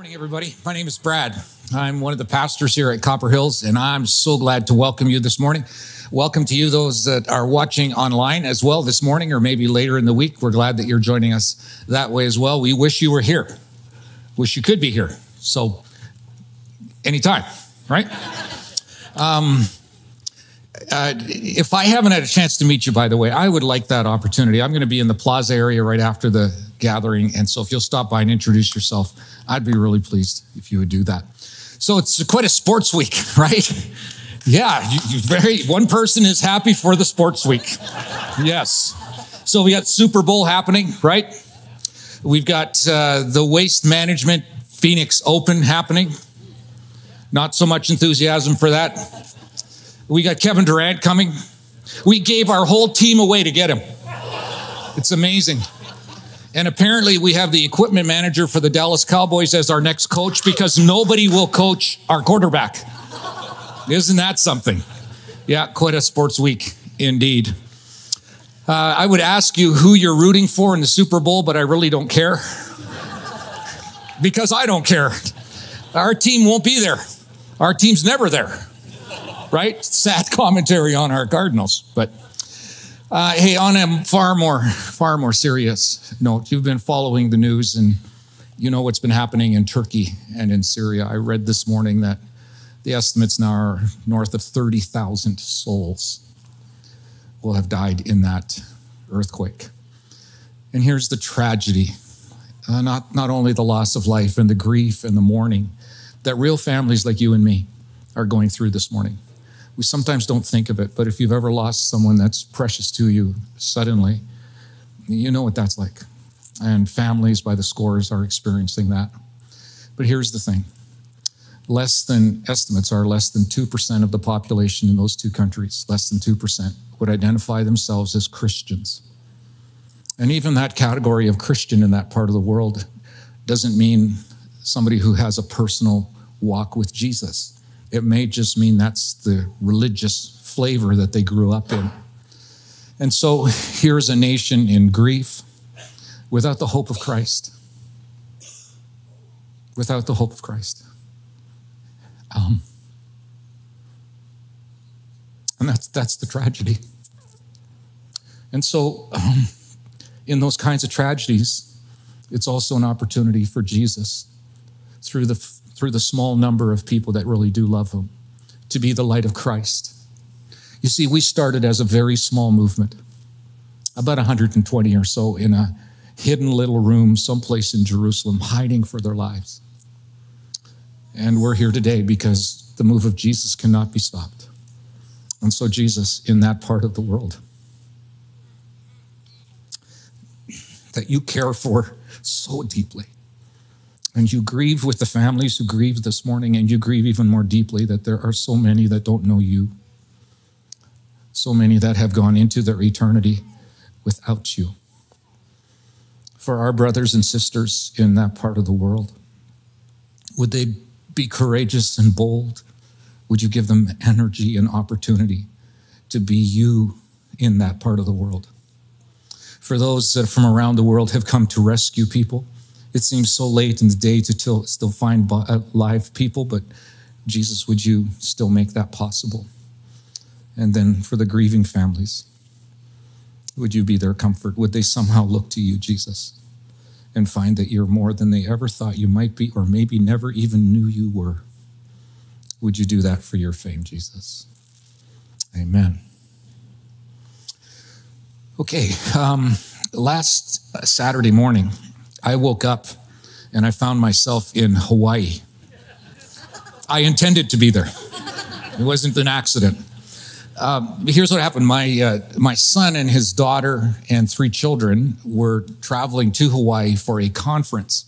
Morning, everybody. My name is Brad. I'm one of the pastors here at Copper Hills, and I'm so glad to welcome you this morning. Welcome to you, those that are watching online as well this morning, or maybe later in the week. We're glad that you're joining us that way as well. We wish you were here. Wish you could be here. So, anytime, right? If I haven't had a chance to meet you, by the way, I would like that opportunity. I'm going to be in the plaza area right after the gathering, and so if you'll stop by and introduce yourself, I'd be really pleased if you would do that. So it's quite a sports week, right? Yeah, one person is happy for the sports week. Yes. So we got Super Bowl happening, right? We've got the Waste Management Phoenix Open happening. Not so much enthusiasm for that. We got Kevin Durant coming. We gave our whole team away to get him. It's amazing. And apparently we have the equipment manager for the Dallas Cowboys as our next coach because nobody will coach our quarterback. Isn't that something? Yeah, quite a sports week indeed. I would ask you who you're rooting for in the Super Bowl, but I really don't care. Because I don't care. Our team won't be there. Our team's never there. Right? Sad commentary on our Cardinals. But hey, on a far more serious note, you've been following the news and you know what's been happening in Turkey and in Syria. I read this morning that the estimates now are north of 30,000 souls will have died in that earthquake. And here's the tragedy. Not only the loss of life and the grief and the mourning that real families like you and me are going through this morning. We sometimes don't think of it, but if you've ever lost someone that's precious to you suddenly, you know what that's like. And families by the scores are experiencing that. But here's the thing. Estimates are less than 2% of the population in those two countries, less than 2%, would identify themselves as Christians. And even that category of Christian in that part of the world doesn't mean somebody who has a personal walk with Jesus. It may just mean that's the religious flavor that they grew up in. And so here's a nation in grief without the hope of Christ. Without the hope of Christ. And that's the tragedy. And so in those kinds of tragedies, it's also an opportunity for Jesus through the small number of people that really do love him, to be the light of Christ. You see, we started as a very small movement, about 120 or so in a hidden little room someplace in Jerusalem, hiding for their lives. And we're here today because the move of Jesus cannot be stopped. And so Jesus, in that part of the world that you care for so deeply, and you grieve with the families who grieve this morning, and you grieve even more deeply that there are so many that don't know you. So many that have gone into their eternity without you. For our brothers and sisters in that part of the world, would they be courageous and bold? Would you give them energy and opportunity to be you in that part of the world? For those that from around the world have come to rescue people, it seems so late in the day to still find live people, but Jesus, would you still make that possible? And then for the grieving families, would you be their comfort? Would they somehow look to you, Jesus, and find that you're more than they ever thought you might be, or maybe never even knew you were? Would you do that for your fame, Jesus? Amen. Okay, last Saturday morning, I woke up and I found myself in Hawaii. I intended to be there. It wasn't an accident. Here's what happened. My son and his daughter and 3 children were traveling to Hawaii for a conference.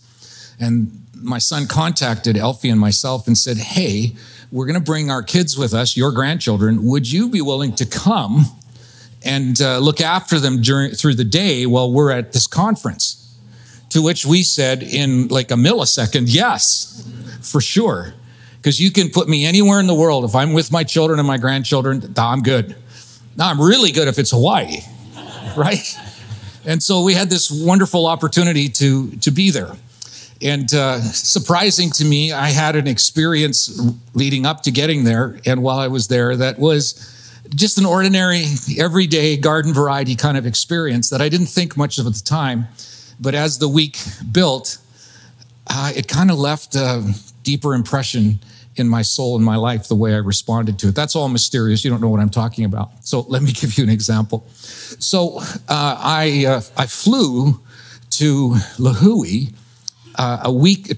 And my son contacted Elfie and myself and said, hey, we're going to bring our kids with us, your grandchildren. Would you be willing to come and look after them through the day while we're at this conference? To which we said in like a millisecond, yes, for sure. Because you can put me anywhere in the world. If I'm with my children and my grandchildren, I'm good. Now I'm really good if it's Hawaii, right? And so we had this wonderful opportunity to be there. And surprising to me, I had an experience leading up to getting there, and while I was there, that was just an ordinary, everyday garden variety kind of experience that I didn't think much of at the time. But as the week built, it kind of left a deeper impression in my soul and my life, the way I responded to it. That's all mysterious. You don't know what I'm talking about. So let me give you an example. So I flew to Lihue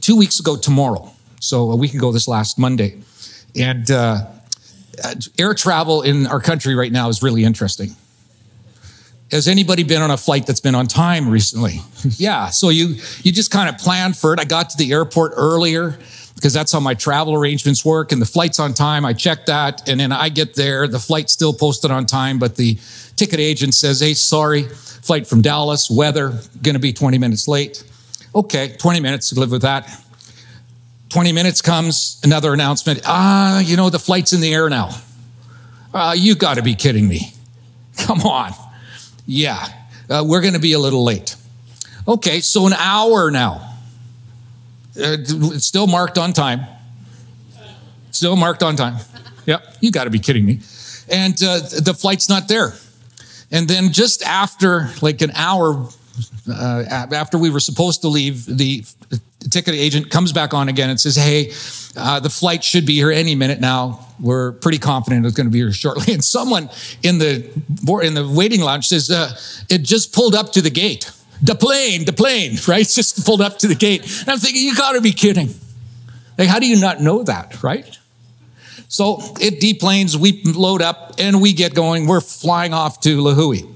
2 weeks ago tomorrow. So a week ago this last Monday. And air travel in our country right now is really interesting. Has anybody been on a flight that's been on time recently? Yeah, so you just kind of plan for it. I got to the airport earlier because that's how my travel arrangements work, and the flight's on time. I check that, and then I get there. The flight's still posted on time, but the ticket agent says, hey, sorry, flight from Dallas, weather, going to be 20 minutes late. Okay, 20 minutes, live with that. 20 minutes comes, another announcement. The flight's in the air now. You got to be kidding me. Come on. Yeah, we're going to be a little late. Okay, so an hour now. It's still marked on time. Still marked on time. Yep, you got to be kidding me. And the flight's not there. And then just after like an hour, after we were supposed to leave, the ticket agent comes back on again and says, hey, the flight should be here any minute now. We're pretty confident it's going to be here shortly. And someone in the waiting lounge says, it just pulled up to the gate. The plane, right? It's just pulled up to the gate. And I'm thinking, you got to be kidding. Like, how do you not know that, right? So it deplanes, we load up, and we get going. We're flying off to Lihue.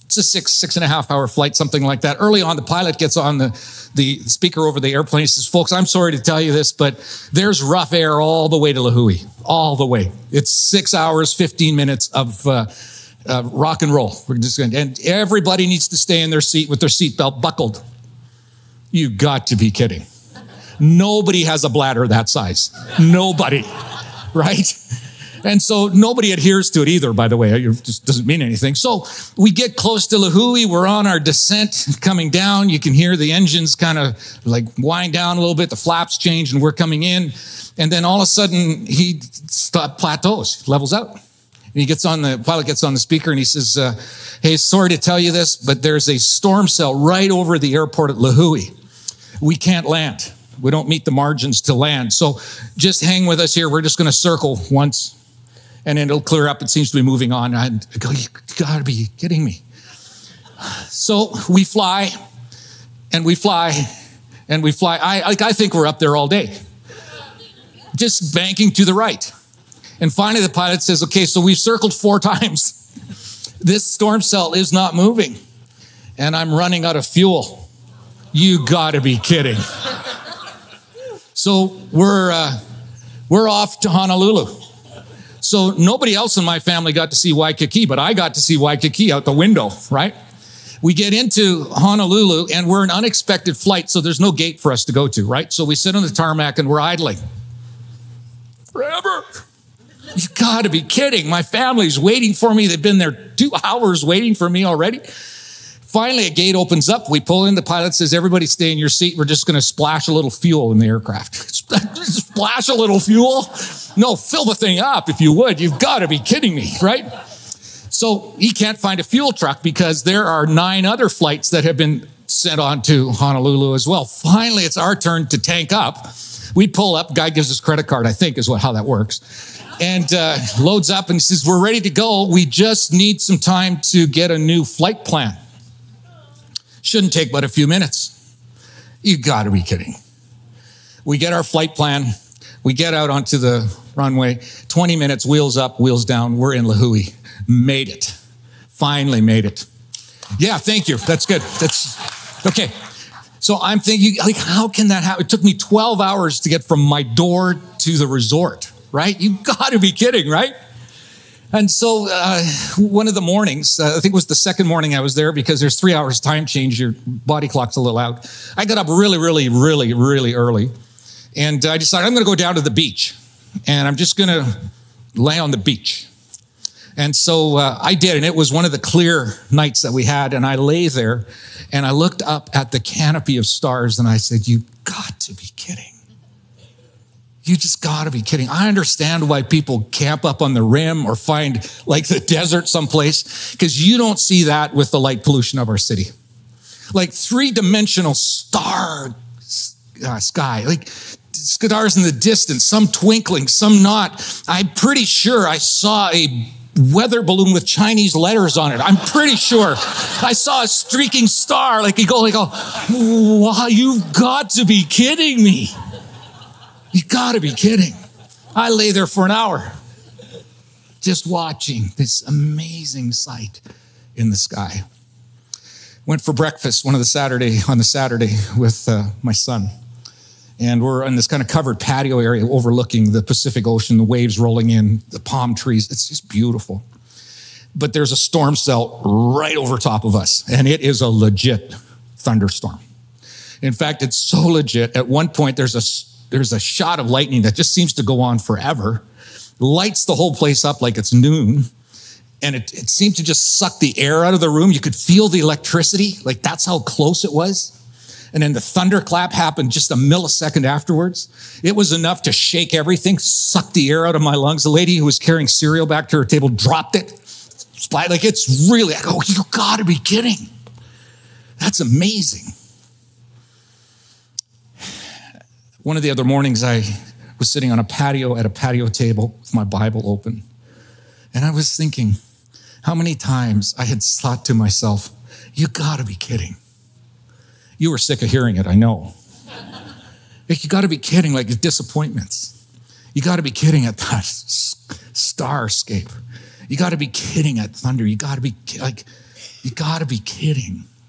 It's a 6.5 hour flight, something like that. Early on, the pilot gets on the speaker over the airplane. He says, folks, I'm sorry to tell you this, but there's rough air all the way to Lihue, all the way. It's 6 hours, 15 minutes of rock and roll. And everybody needs to stay in their seat with their seatbelt buckled. You got to be kidding. Nobody has a bladder that size. Nobody, right? And so nobody adheres to it either, by the way. It just doesn't mean anything. So we get close to Lihue. We're on our descent coming down. You can hear the engines kind of like wind down a little bit. The flaps change and we're coming in. And then all of a sudden he plateaus, levels out. And the pilot gets on the speaker and he says, hey, sorry to tell you this, but there's a storm cell right over the airport at Lihue. We can't land. We don't meet the margins to land. So just hang with us here. We're just going to circle once. And then it'll clear up. It seems to be moving on. I go, you got to be kidding me. So we fly, and we fly, and we fly. I think we're up there all day, just banking to the right. And finally, the pilot says, okay, so we've circled 4 times. This storm cell is not moving, and I'm running out of fuel. You got to be kidding. So we're off to Honolulu. So nobody else in my family got to see Waikiki, but I got to see Waikiki out the window, right? We get into Honolulu, and we're an unexpected flight, so there's no gate for us to go to, right? So we sit on the tarmac, and we're idling. Forever. You got to be kidding. My family's waiting for me. They've been there 2 hours waiting for me already. Finally, a gate opens up. We pull in. The pilot says, everybody stay in your seat. We're just going to splash a little fuel in the aircraft. Splash a little fuel? No, fill the thing up if you would. You've got to be kidding me, right? So he can't find a fuel truck because there are 9 other flights that have been sent on to Honolulu as well. Finally, it's our turn to tank up. We pull up. Guy gives us credit card, I think, is how that works. And loads up and he says, we're ready to go. We just need some time to get a new flight plan. Shouldn't take but a few minutes. You got to be kidding. We get our flight plan. We get out onto the runway. 20 minutes, wheels up, wheels down. We're in Lihue. Made it. Finally made it. Yeah, thank you. That's good. That's okay. So I'm thinking, like, how can that happen? It took me 12 hours to get from my door to the resort, right? You got to be kidding, right? And so one of the mornings, I think it was the second morning I was there because there's 3 hours time change. Your body clock's a little out. I got up really early. And I decided I'm going to go down to the beach. And I'm just going to lay on the beach. And so I did. And it was one of the clear nights that we had. And I lay there and I looked up at the canopy of stars and I said, you got You just gotta be kidding. I understand why people camp up on the rim or find like the desert someplace, because you don't see that with the light pollution of our city. Like three-dimensional star sky, like stars in the distance, some twinkling, some not. I'm pretty sure I saw a weather balloon with Chinese letters on it. I'm pretty sure I saw a streaking star. Like you go, wow, you've got to be kidding me. You gotta be kidding. I lay there for an hour just watching this amazing sight in the sky. Went for breakfast on the Saturday with my son. And we're in this kind of covered patio area overlooking the Pacific Ocean, the waves rolling in, the palm trees. It's just beautiful. But there's a storm cell right over top of us, and it is a legit thunderstorm. In fact, it's so legit. At one point, there's a shot of lightning that just seems to go on forever, lights the whole place up like it's noon, and it seemed to just suck the air out of the room. You could feel the electricity, like that's how close it was. And then the thunderclap happened just a millisecond afterwards. It was enough to shake everything, suck the air out of my lungs. The lady who was carrying cereal back to her table dropped it. Like it's really, I go, you gotta be kidding. That's amazing. One of the other mornings, I was sitting on a patio table with my Bible open. And I was thinking how many times I had thought to myself, you gotta be kidding. You were sick of hearing it, I know. Like, you gotta be kidding, like disappointments. You gotta be kidding at that starscape. You gotta be kidding at thunder. You gotta be kidding.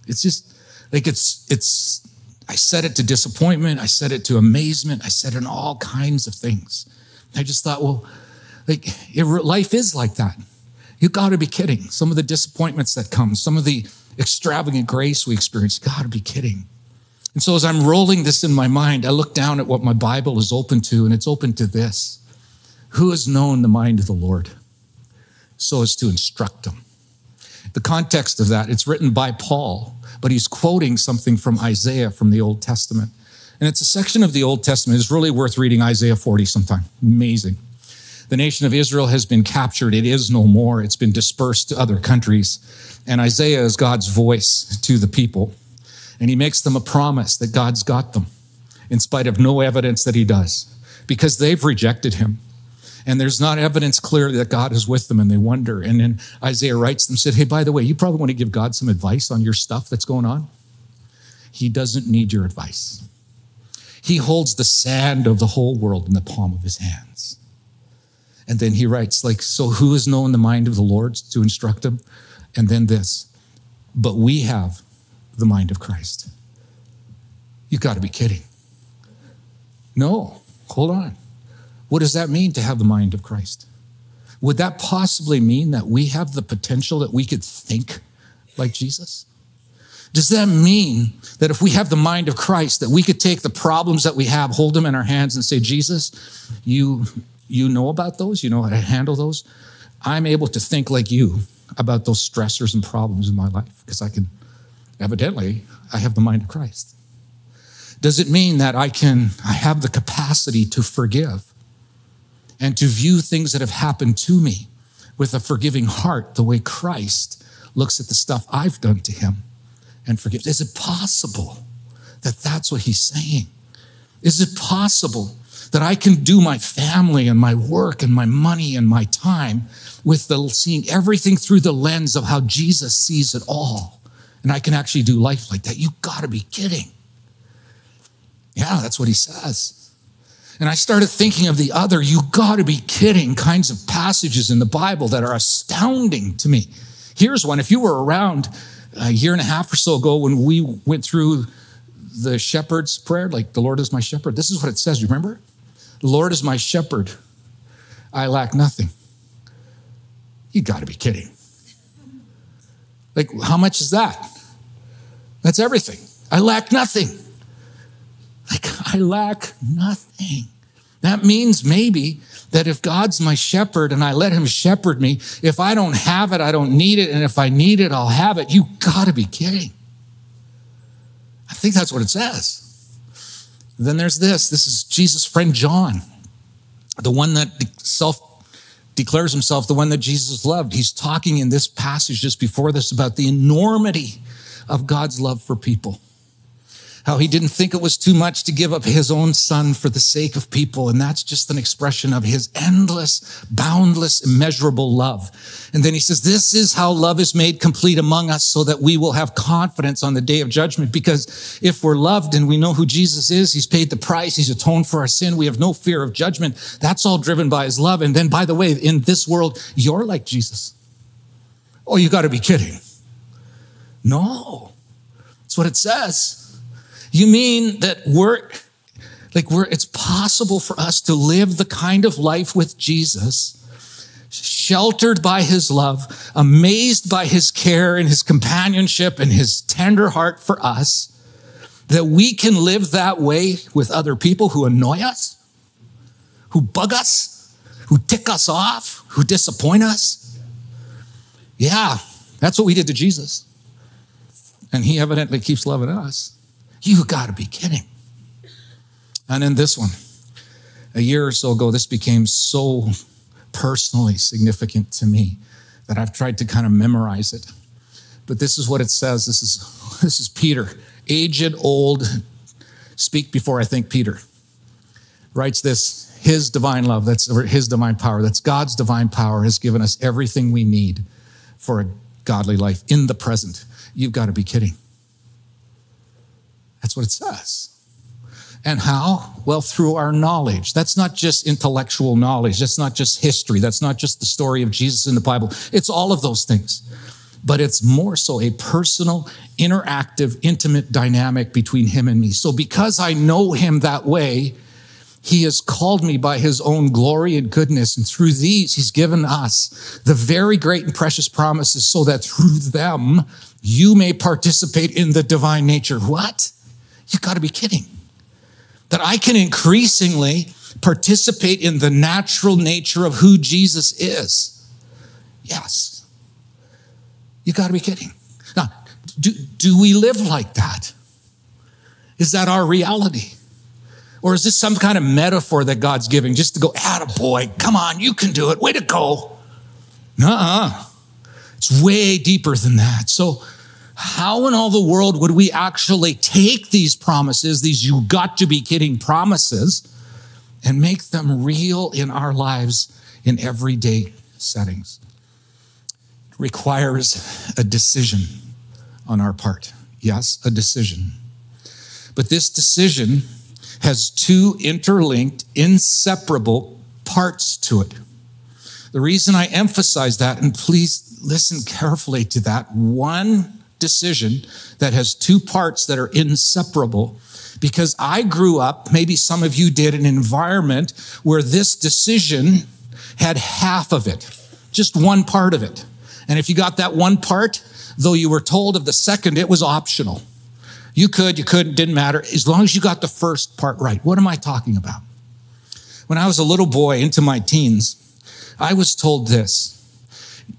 It's just like, I said it to disappointment. I said it to amazement. I said it in all kinds of things. I just thought, well, like life is like that. You gotta be kidding. Some of the disappointments that come, some of the extravagant grace we experience, you gotta be kidding. And so as I'm rolling this in my mind, I look down at what my Bible is open to, and it's open to this. Who has known the mind of the Lord so as to instruct him? The context of that, it's written by Paul, but he's quoting something from Isaiah from the Old Testament. And it's a section of the Old Testament. It's really worth reading Isaiah 40 sometime. Amazing. The nation of Israel has been captured. It is no more. It's been dispersed to other countries. And Isaiah is God's voice to the people. And he makes them a promise that God's got them, in spite of no evidence that he does, because they've rejected him. And there's not evidence clearly that God is with them, and they wonder. And then Isaiah writes them, said, hey, by the way, you probably want to give God some advice on your stuff that's going on. He doesn't need your advice. He holds the sand of the whole world in the palm of his hands. And then he writes, like, so who has known the mind of the Lord to instruct him? And then this, but we have the mind of Christ. You've got to be kidding. No, hold on. What does that mean to have the mind of Christ? Would that possibly mean that we have the potential that we could think like Jesus? Does that mean that if we have the mind of Christ, that we could take the problems that we have, hold them in our hands and say, Jesus, you know about those? You know how to handle those? I'm able to think like you about those stressors and problems in my life because I have the mind of Christ. Does it mean that I have the capacity to forgive and to view things that have happened to me with a forgiving heart, the way Christ looks at the stuff I've done to him and forgives? Is it possible that that's what he's saying? Is it possible that I can do my family and my work and my money and my time with seeing everything through the lens of how Jesus sees it all? And I can actually do life like that. You gotta be kidding. Yeah, that's what he says. And I started thinking of the other, you gotta be kidding kinds of passages in the Bible that are astounding to me. Here's one. If you were around a year and a half or so ago when we went through the shepherd's prayer, like the Lord is my shepherd, this is what it says, you remember? The Lord is my shepherd, I lack nothing. You gotta be kidding. Like, how much is that? That's everything. I lack nothing. Like, I lack nothing. That means maybe that if God's my shepherd and I let him shepherd me, if I don't have it, I don't need it. And if I need it, I'll have it. You gotta be kidding. I think that's what it says. Then there's this. This is Jesus' friend John. the one that declares himself the one that Jesus loved. He's talking in this passage just before this about the enormity of God's love for people. How he didn't think it was too much to give up his own son for the sake of people. And that's just an expression of his endless, boundless, immeasurable love. And then he says, this is how love is made complete among us so that we will have confidence on the day of judgment. Because if we're loved and we know who Jesus is, he's paid the price, he's atoned for our sin, we have no fear of judgment. That's all driven by his love. And then, by the way, in this world, you're like Jesus. Oh, you got to be kidding. No, that's what it says. You mean that it's possible for us to live the kind of life with Jesus, sheltered by his love, amazed by his care and his companionship and his tender heart for us, that we can live that way with other people who annoy us, who bug us, who tick us off, who disappoint us? Yeah, that's what we did to Jesus. And he evidently keeps loving us. You got to be kidding. And in this one, a year or so ago, this became so personally significant to me that I've tried to kind of memorize it. But this is what it says. This is Peter, aged, old, speak before I think Peter. Writes this, his divine love, that's his divine power, that's God's divine power has given us everything we need for a godly life in the present. You've got to be kidding. That's what it says. And how? Well, through our knowledge. That's not just intellectual knowledge. That's not just history. That's not just the story of Jesus in the Bible. It's all of those things. But it's more so a personal, interactive, intimate dynamic between him and me. So because I know him that way, he has called me by his own glory and goodness. And through these, he's given us the very great and precious promises so that through them, you may participate in the divine nature. What? You got to be kidding. That I can increasingly participate in the natural nature of who Jesus is. Yes. You got to be kidding. Now, do we live like that? Is that our reality? Or is this some kind of metaphor that God's giving just to go, attaboy, come on, you can do it, way to go. Nuh-uh. It's way deeper than that. So how in all the world would we actually take these promises, these you got to be kidding promises, and make them real in our lives in everyday settings? It requires a decision on our part. Yes, a decision. But this decision has two interlinked, inseparable parts to it. The reason I emphasize that, and please listen carefully to that, one decision that has two parts that are inseparable, because I grew up, maybe some of you did, in an environment where this decision had half of it, just one part of it. And if you got that one part, though you were told of the second, it was optional. You could, you couldn't, didn't matter, as long as you got the first part right. What am I talking about? When I was a little boy into my teens, I was told this: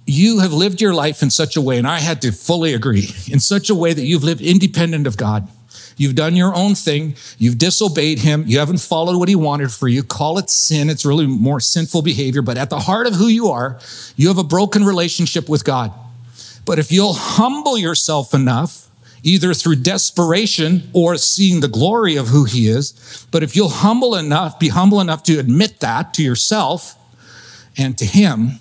you have lived your life in such a way, and I had to fully agree, in such a way that you've lived independent of God. You've done your own thing. You've disobeyed him. You haven't followed what he wanted for you. Call it sin. It's really more sinful behavior. But at the heart of who you are, you have a broken relationship with God. But if you'll humble yourself enough, either through desperation or seeing the glory of who he is, but if you'll be humble enough to admit that to yourself and to him,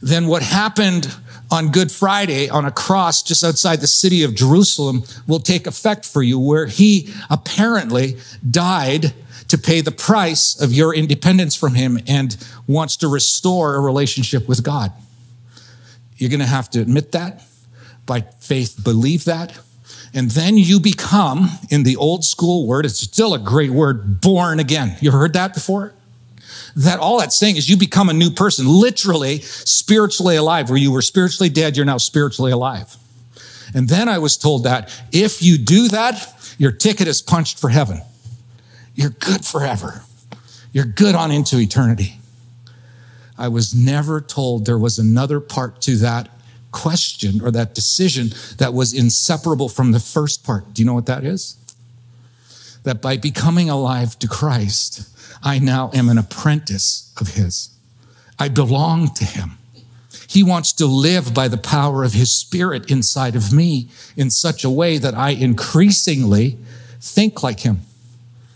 then what happened on Good Friday on a cross just outside the city of Jerusalem will take effect for you, where he apparently died to pay the price of your independence from him and wants to restore a relationship with God. You're going to have to admit that, by faith believe that, and then you become, in the old school word, it's still a great word, born again. You heard that before? That all that's saying is you become a new person, literally spiritually alive. Where you were spiritually dead, you're now spiritually alive. And then I was told that if you do that, your ticket is punched for heaven. You're good forever. You're good on into eternity. I was never told there was another part to that question or that decision that was inseparable from the first part. Do you know what that is? That by becoming alive to Christ, I now am an apprentice of his. I belong to him. He wants to live by the power of his Spirit inside of me in such a way that I increasingly think like him.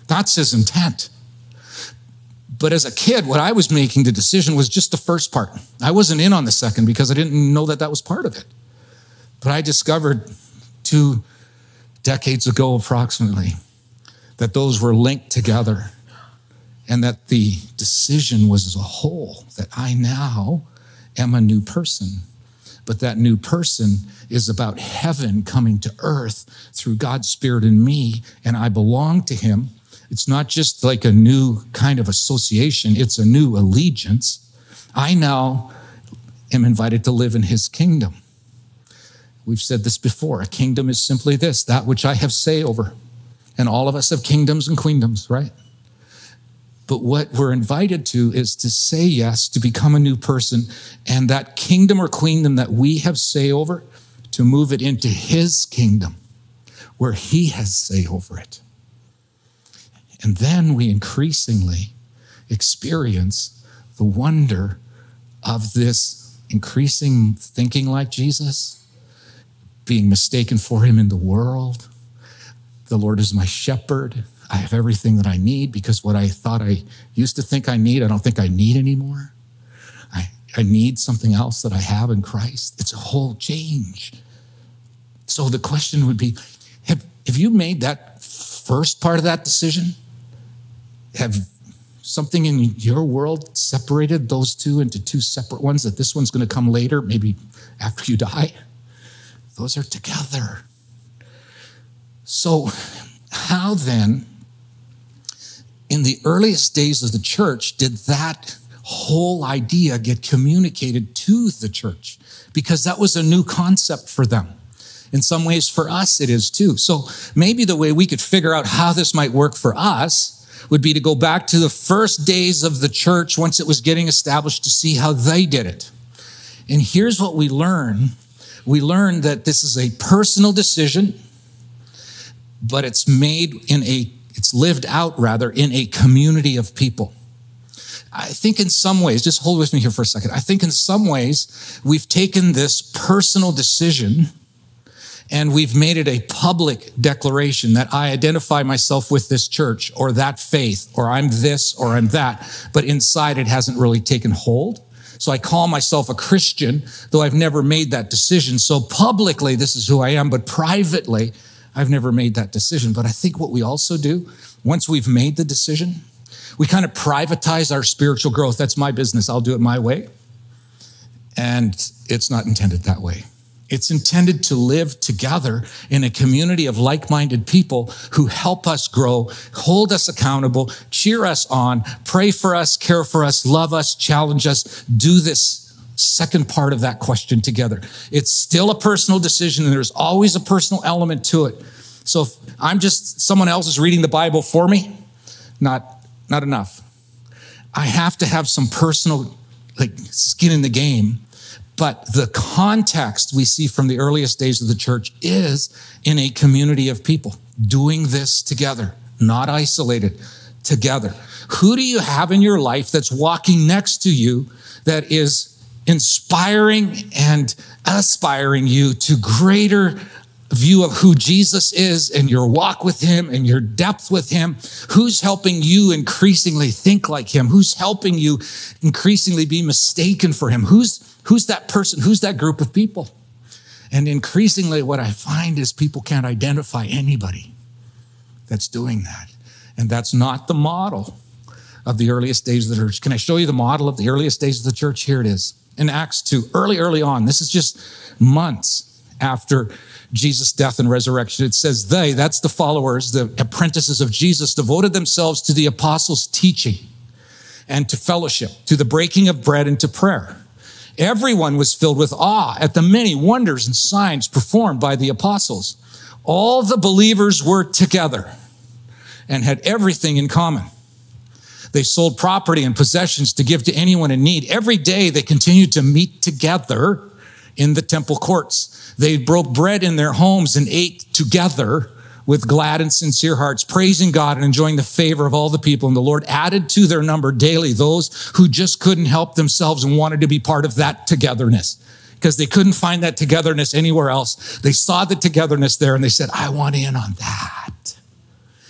That's his intent. But as a kid, what I was making the decision was just the first part. I wasn't in on the second because I didn't know that that was part of it. But I discovered 2 decades ago approximately that those were linked together and that the decision was as a whole, that I now am a new person. But that new person is about heaven coming to earth through God's Spirit in me, and I belong to him. It's not just like a new kind of association, it's a new allegiance. I now am invited to live in his kingdom. We've said this before. A kingdom is simply this, that which I have say over. And all of us have kingdoms and queendoms, right? But what we're invited to is to say yes, to become a new person, and that kingdom or queendom that we have say over, to move it into his kingdom, where he has say over it. And then we increasingly experience the wonder of this increasing thinking like Jesus, being mistaken for him in the world. The Lord is my shepherd. I have everything that I need because what I thought I used to think I need, I don't think I need anymore. I need something else that I have in Christ. It's a whole change. So the question would be, have you made that first part of that decision? Have something in your world separated those two into 2 separate ones, that this one's going to come later, maybe after you die? Those are together. So how then, in the earliest days of the church, did that whole idea get communicated to the church? Because that was a new concept for them. In some ways, for us, it is too. So maybe the way we could figure out how this might work for us would be to go back to the first days of the church once it was getting established to see how they did it. And here's what we learn. We learn that this is a personal decision, but it's lived out rather in a community of people. I think in some ways, just hold with me here for a second. I think in some ways we've taken this personal decision and we've made it a public declaration that I identify myself with this church or that faith, or I'm this or I'm that, but inside it hasn't really taken hold. So I call myself a Christian, though I've never made that decision. So publicly, this is who I am, but privately, I've never made that decision. But I think what we also do, once we've made the decision, we kind of privatize our spiritual growth. That's my business. I'll do it my way. And it's not intended that way. It's intended to live together in a community of like-minded people who help us grow, hold us accountable, cheer us on, pray for us, care for us, love us, challenge us, do this second part of that question together. It's still a personal decision, and there's always a personal element to it. So if I'm just someone else is reading the Bible for me, not enough. I have to have some personal skin in the game. But the context we see from the earliest days of the church is in a community of people doing this together, not isolated, together. Who do you have in your life that's walking next to you that is inspiring and aspiring you to greater view of who Jesus is and your walk with him and your depth with him? Who's helping you increasingly think like him? Who's helping you increasingly be mistaken for him? Who's that person? Who's that group of people? And increasingly what I find is people can't identify anybody that's doing that. And that's not the model of the earliest days of the church. Can I show you the model of the earliest days of the church? Here it is. In Acts 2, early on, this is just months after Jesus' death and resurrection. It says that's the followers, the apprentices of Jesus, devoted themselves to the apostles' teaching and to fellowship, to the breaking of bread and to prayer. Everyone was filled with awe at the many wonders and signs performed by the apostles. All the believers were together and had everything in common. They sold property and possessions to give to anyone in need. Every day they continued to meet together in the temple courts. They broke bread in their homes and ate together with glad and sincere hearts, praising God and enjoying the favor of all the people. And the Lord added to their number daily those who just couldn't help themselves and wanted to be part of that togetherness, because they couldn't find that togetherness anywhere else. They saw the togetherness there and they said, I want in on that.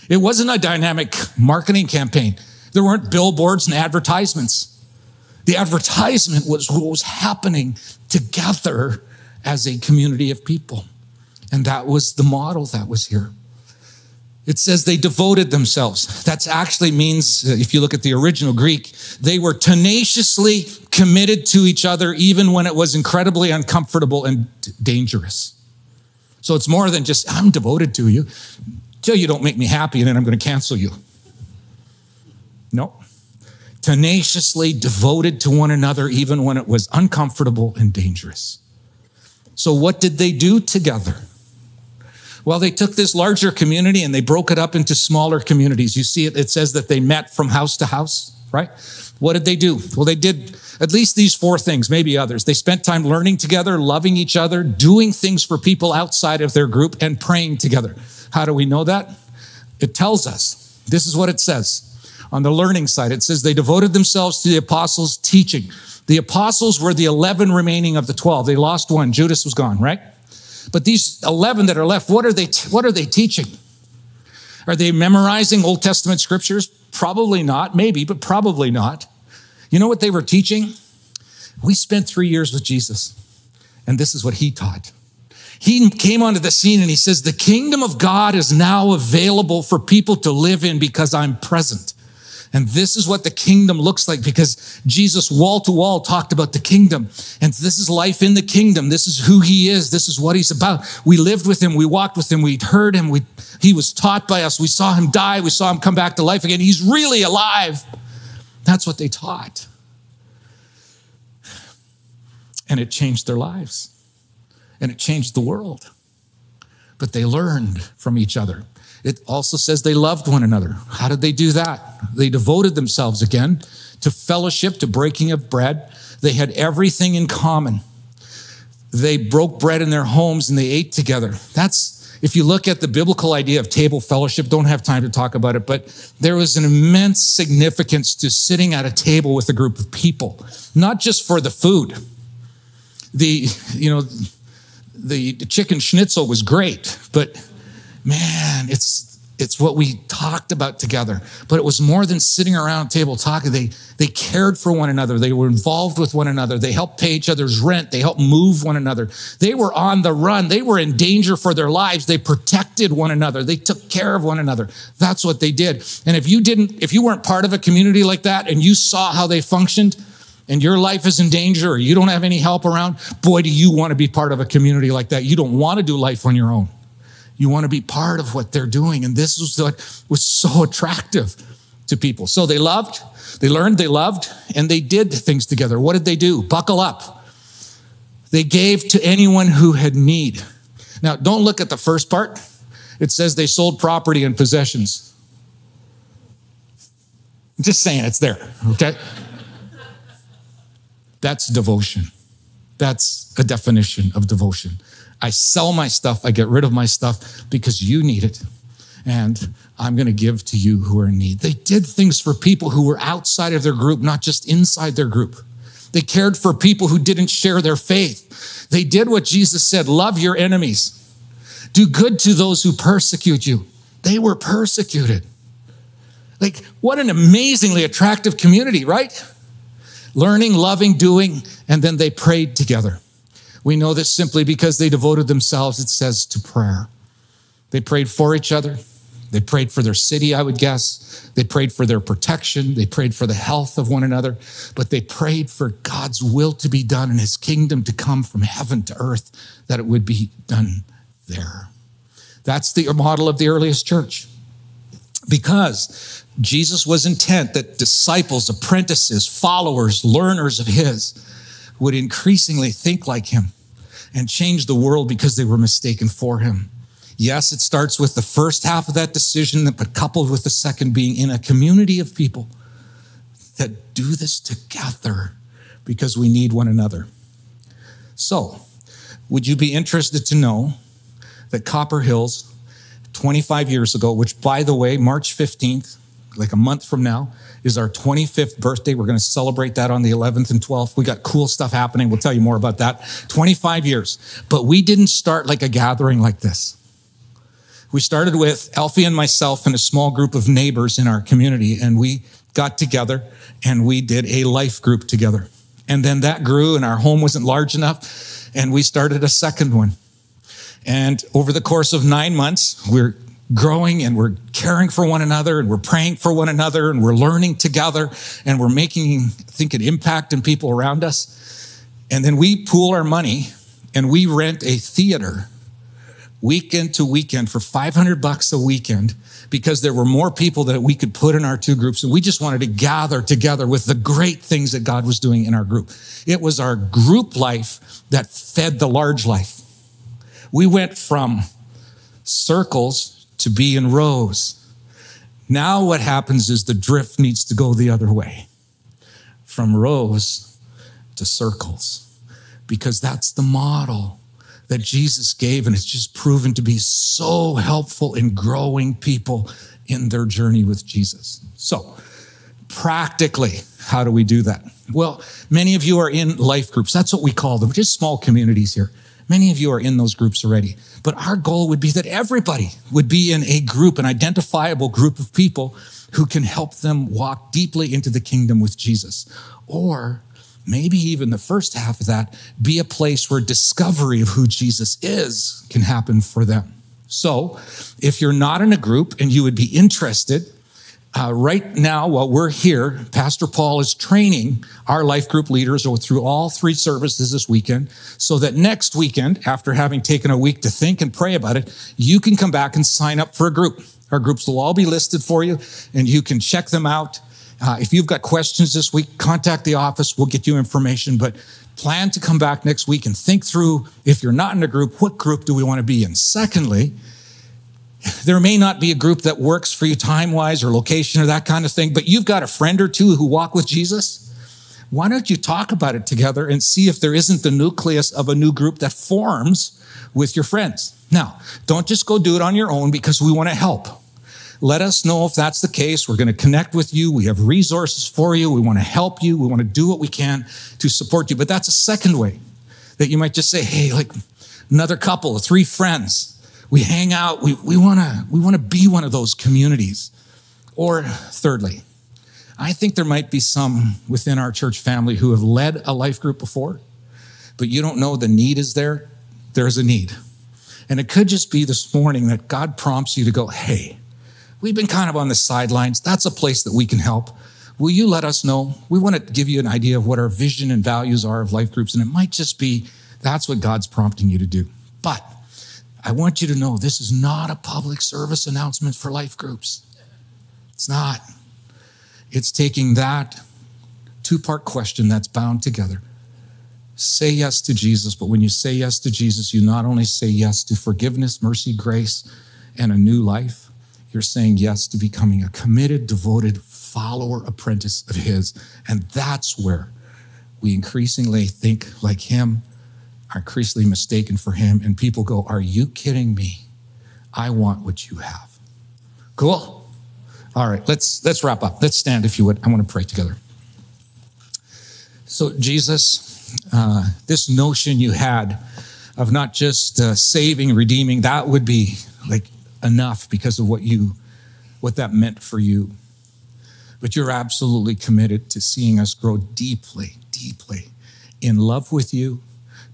It wasn't a dynamic marketing campaign. There weren't billboards and advertisements. The advertisement was what was happening together as a community of people. And that was the model that was here. It says they devoted themselves. That actually means, if you look at the original Greek, they were tenaciously committed to each other, even when it was incredibly uncomfortable and dangerous. So it's more than just, I'm devoted to you till you don't make me happy and then I'm going to cancel you. No. Tenaciously devoted to one another, even when it was uncomfortable and dangerous. So what did they do together? Well, they took this larger community and they broke it up into smaller communities. You see it says that they met from house to house, right? What did they do? Well, they did at least these 4 things, maybe others. They spent time learning together, loving each other, doing things for people outside of their group, and praying together. How do we know that? It tells us. This is what it says. On the learning side, it says they devoted themselves to the apostles' teaching. The apostles were the 11 remaining of the 12. They lost one. Judas was gone, right? But these 11 that are left, what are they teaching? Are they memorizing Old Testament scriptures? Probably not. Maybe, but probably not. You know what they were teaching? We spent 3 years with Jesus, and this is what he taught. He came onto the scene and he says, the kingdom of God is now available for people to live in because I'm present. And this is what the kingdom looks like, because Jesus wall to wall talked about the kingdom. And this is life in the kingdom. This is who he is. This is what he's about. We lived with him. We walked with him. We heard him. He was taught by us. We saw him die. We saw him come back to life again. He's really alive. That's what they taught. And it changed their lives. And it changed the world. But they learned from each other. It also says they loved one another. How did they do that? They devoted themselves again to fellowship, to breaking of bread. They had everything in common. They broke bread in their homes and they ate together. That's, if you look at the biblical idea of table fellowship, don't have time to talk about it, but there was an immense significance to sitting at a table with a group of people, not just for the food. The chicken schnitzel was great, but man, it's what we talked about together. But it was more than sitting around a table talking. They cared for one another. They were involved with one another. They helped pay each other's rent. They helped move one another. They were on the run. They were in danger for their lives. They protected one another. They took care of one another. That's what they did. And if you weren't part of a community like that and you saw how they functioned and your life is in danger or you don't have any help around, boy, do you want to be part of a community like that. You don't want to do life on your own. You want to be part of what they're doing. And this was what was so attractive to people. So they loved, they learned, they loved, and they did things together. What did they do? Buckle up. They gave to anyone who had need. Now, don't look at the first part. It says they sold property and possessions. I'm just saying it's there, okay? That's devotion. That's a definition of devotion. I sell my stuff, I get rid of my stuff because you need it. And I'm going to give to you who are in need. They did things for people who were outside of their group, not just inside their group. They cared for people who didn't share their faith. They did what Jesus said, love your enemies. Do good to those who persecute you. They were persecuted. Like, what an amazingly attractive community, right? Learning, loving, doing, and then they prayed together. We know this simply because they devoted themselves, it says, to prayer. They prayed for each other. They prayed for their city, I would guess. They prayed for their protection. They prayed for the health of one another. But they prayed for God's will to be done and his kingdom to come from heaven to earth, that it would be done there. That's the model of the earliest church. Because Jesus was intent that disciples, apprentices, followers, learners of his would increasingly think like him and change the world because they were mistaken for him. Yes, it starts with the first half of that decision, but coupled with the second being in a community of people that do this together because we need one another. So, would you be interested to know that Copper Hills 25 years ago, which, by the way, March 15th, like a month from now, is our 25th birthday. We're going to celebrate that on the 11th and 12th. We got cool stuff happening. We'll tell you more about that. 25 years. But we didn't start like a gathering like this. We started with Alfie and myself and a small group of neighbors in our community, and we got together and we did a life group together. And then that grew, and our home wasn't large enough, and we started a second one. And over the course of 9 months, we're growing and we're caring for one another and we're praying for one another and we're learning together and we're making, I think, an impact in people around us. And then we pool our money and we rent a theater weekend to weekend for $500 a weekend because there were more people that we could put in our two groups. And we just wanted to gather together with the great things that God was doing in our group. It was our group life that fed the large life. We went from circles to be in rows. Now what happens is the drift needs to go the other way, from rows to circles, because that's the model that Jesus gave, and it's just proven to be so helpful in growing people in their journey with Jesus. So, practically, how do we do that? Well, many of you are in life groups. That's what we call them, just small communities here. Many of you are in those groups already. But our goal would be that everybody would be in a group, an identifiable group of people who can help them walk deeply into the kingdom with Jesus. Or maybe even the first half of that, be a place where discovery of who Jesus is can happen for them. So if you're not in a group and you would be interested, right now, while we're here, Pastor Paul is training our life group leaders through all 3 services this weekend, so that next weekend, after having taken a week to think and pray about it, you can come back and sign up for a group. Our groups will all be listed for you, and you can check them out. If you've got questions this week, contact the office. We'll get you information, but plan to come back next week and think through, if you're not in a group, what group do we want to be in? Secondly, there may not be a group that works for you time-wise or location or that kind of thing, but you've got a friend or two who walk with Jesus. Why don't you talk about it together and see if there isn't the nucleus of a new group that forms with your friends? Now, don't just go do it on your own, because we want to help. Let us know if that's the case. We're going to connect with you. We have resources for you. We want to help you. We want to do what we can to support you. But that's a second way that you might just say, hey, like another couple or 3 friends, we hang out. We want to be one of those communities. Or thirdly, I think there might be some within our church family who have led a life group before, but you don't know the need is there. There's a need. And it could just be this morning that God prompts you to go, hey, we've been kind of on the sidelines. That's a place that we can help. Will you let us know? We want to give you an idea of what our vision and values are of life groups. And it might just be that's what God's prompting you to do. But I want you to know this is not a public service announcement for life groups. It's not. It's taking that 2-part question that's bound together. Say yes to Jesus, but when you say yes to Jesus, you not only say yes to forgiveness, mercy, grace, and a new life, you're saying yes to becoming a committed, devoted follower, apprentice of his. And that's where we increasingly think like him, are increasingly mistaken for him, and people go, are you kidding me? I want what you have. Cool? All right, let's wrap up. Let's stand if you would. I want to pray together. So Jesus, this notion you had of not just saving, redeeming, that would be like enough because of what that meant for you. But you're absolutely committed to seeing us grow deeply, deeply in love with you,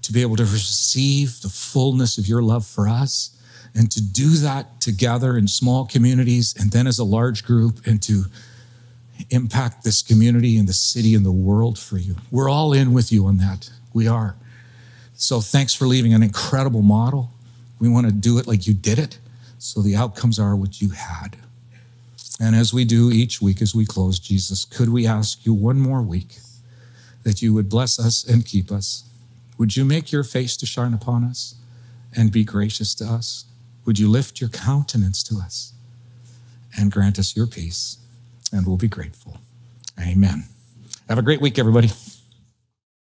to be able to receive the fullness of your love for us, and to do that together in small communities and then as a large group, and to impact this community and the city and the world for you. We're all in with you on that. We are. So thanks for leaving an incredible model. We want to do it like you did it, so the outcomes are what you had. And as we do each week as we close, Jesus, could we ask you one more week that you would bless us and keep us? Would you make your face to shine upon us and be gracious to us? Would you lift your countenance to us and grant us your peace? And we'll be grateful. Amen. Have a great week, everybody.